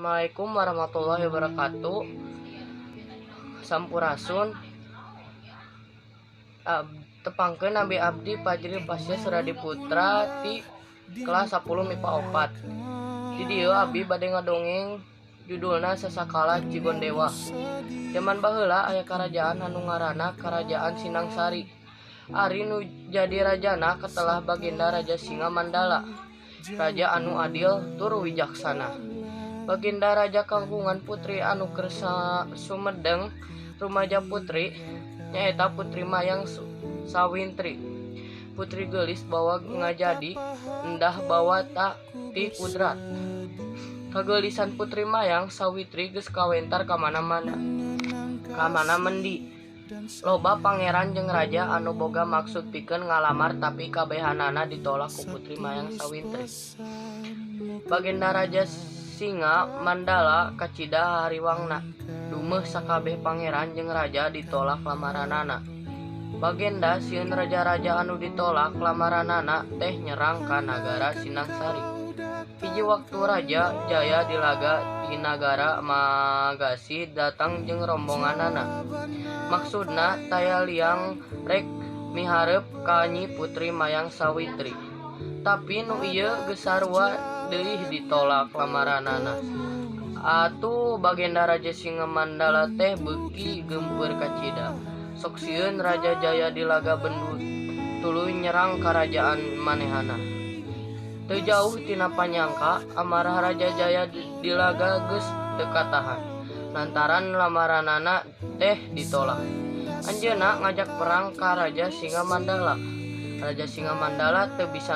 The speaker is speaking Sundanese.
Assalamualaikum warahmatullahi wabarakatuh. Sampurasun. Tepangkeun Nabi Abdi Fajri Pasya Suradi Putra ti kelas 10 MIPA 4. Di dieu abdi bade ngadongeng judulna Sasakala Cigondewa. Zaman baheula aya karajaan anu ngaranna Karajaan Sinangsari. Ari nu jadi rajana katelah Baginda Raja Singa Mandala. Raja anu adil tur wijaksana. Baginda Raja kagungan putri anu kersa sumedeng rumaja putri nyaeta Putri Mayang Sawintri. Putri gelis bawa ngajadi endah bawa tak ti kudrat. Kagelisan Putri Mayang Sawitri geus kawentar ka mana-mana. Ka mana mendi. Loba pangeran jeung raja anu boga maksud pikeun ngalamar tapi kabehanana ditolak ku Putri Mayang Sawintri. Baginda Raja Singa Mandala kacida hariwangna. Dumeuh sakabeh pangeran jeung raja ditolak lamaranana. Baginda sieun raja-raja anu ditolak lamaranana teh nyerang ka nagara Sinangsari. Hiji waktu Raja Jaya dilaga di nagara Magasi datang jeung rombonganana. Maksudna taya liang rek miharep ka Nyi Putri Mayang Sawitri. Tapi nu ieu geus sarua deui ditolak lamaranana. Atuh Baginda Raja Singa Mandala teh beuki gempeur kacida. Sok sieun Raja Jaya dilaga bendut tuluy nyerang karajaan manehana. Teu jauh tina panyangka amarah Raja Jaya dilaga geus teu katahan lantaran lamaranana teh ditolak. Anjeunna ngajak perang ka Raja Singa Mandala. Raja Singa Mandala teu bisa